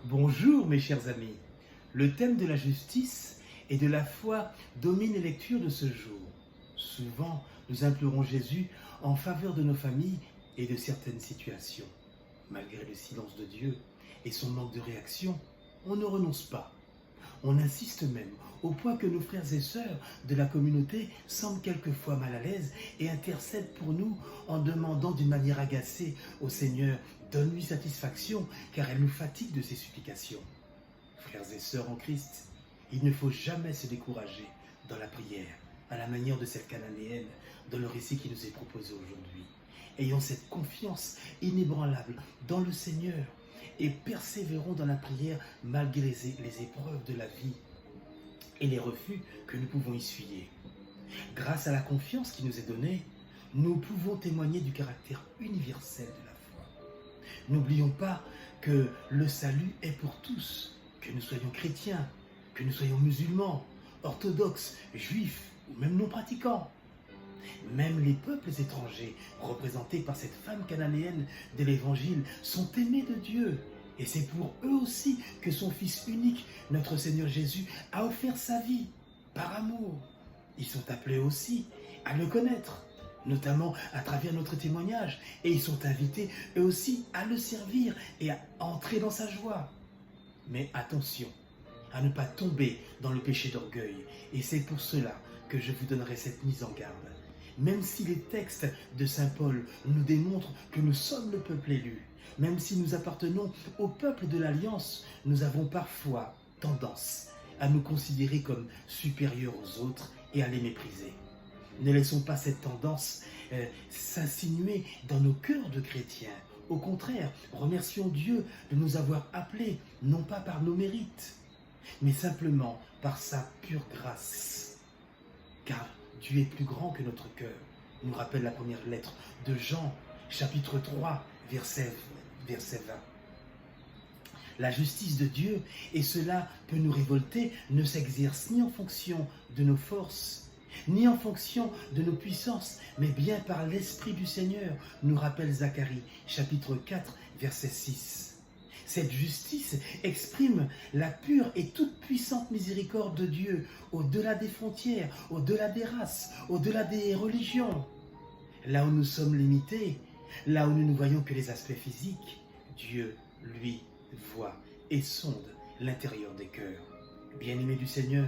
Bonjour mes chers amis. Le thème de la justice et de la foi domine les lectures de ce jour. Souvent, nous implorons Jésus en faveur de nos familles et de certaines situations. Malgré le silence de Dieu et son manque de réaction, on ne renonce pas. On insiste même, au point que nos frères et sœurs de la communauté semblent quelquefois mal à l'aise et intercèdent pour nous en demandant d'une manière agacée au Seigneur: donne-lui satisfaction, car elle nous fatigue de ses supplications. Frères et sœurs en Christ, il ne faut jamais se décourager dans la prière, à la manière de cette Cananéenne dans le récit qui nous est proposé aujourd'hui. Ayons cette confiance inébranlable dans le Seigneur et persévérons dans la prière malgré les épreuves de la vie et les refus que nous pouvons essuyer. Grâce à la confiance qui nous est donnée, nous pouvons témoigner du caractère universel de la foi. N'oublions pas que le salut est pour tous, que nous soyons chrétiens, que nous soyons musulmans, orthodoxes, juifs ou même non pratiquants. Même les peuples étrangers, représentés par cette femme cananéenne de l'Évangile, sont aimés de Dieu. Et c'est pour eux aussi que son Fils unique, notre Seigneur Jésus, a offert sa vie, par amour. Ils sont appelés aussi à le connaître, notamment à travers notre témoignage. Et ils sont invités eux aussi à le servir et à entrer dans sa joie. Mais attention à ne pas tomber dans le péché d'orgueil. Et c'est pour cela que je vous donnerai cette mise en garde. Même si les textes de saint Paul nous démontrent que nous sommes le peuple élu, même si nous appartenons au peuple de l'Alliance, nous avons parfois tendance à nous considérer comme supérieurs aux autres et à les mépriser. Ne laissons pas cette tendance s'insinuer dans nos cœurs de chrétiens. Au contraire, remercions Dieu de nous avoir appelés, non pas par nos mérites, mais simplement par sa pure grâce. Car Dieu est plus grand que notre cœur, nous rappelle la première lettre de Jean, chapitre 3, verset 20. La justice de Dieu, et cela peut nous révolter, ne s'exerce ni en fonction de nos forces, ni en fonction de nos puissances, mais bien par l'Esprit du Seigneur, nous rappelle Zacharie, chapitre 4, verset 6. Cette justice exprime la pure et toute puissante miséricorde de Dieu, au-delà des frontières, au-delà des races, au-delà des religions. Là où nous sommes limités, là où nous ne voyons que les aspects physiques, Dieu, lui, voit et sonde l'intérieur des cœurs. Bien-aimés du Seigneur,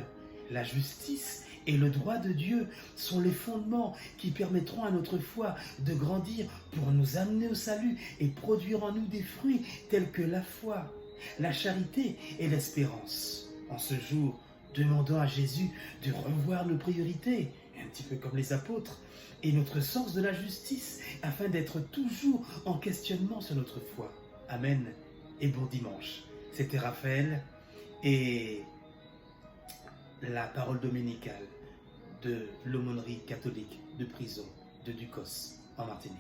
la justice et le droit de Dieu sont les fondements qui permettront à notre foi de grandir pour nous amener au salut et produire en nous des fruits tels que la foi, la charité et l'espérance. En ce jour, demandons à Jésus de revoir nos priorités, un petit peu comme les apôtres, et notre sens de la justice, afin d'être toujours en questionnement sur notre foi. Amen et bon dimanche. C'était Raphaël et la parole dominicale de l'aumônerie catholique de prison de Ducos en Martinique.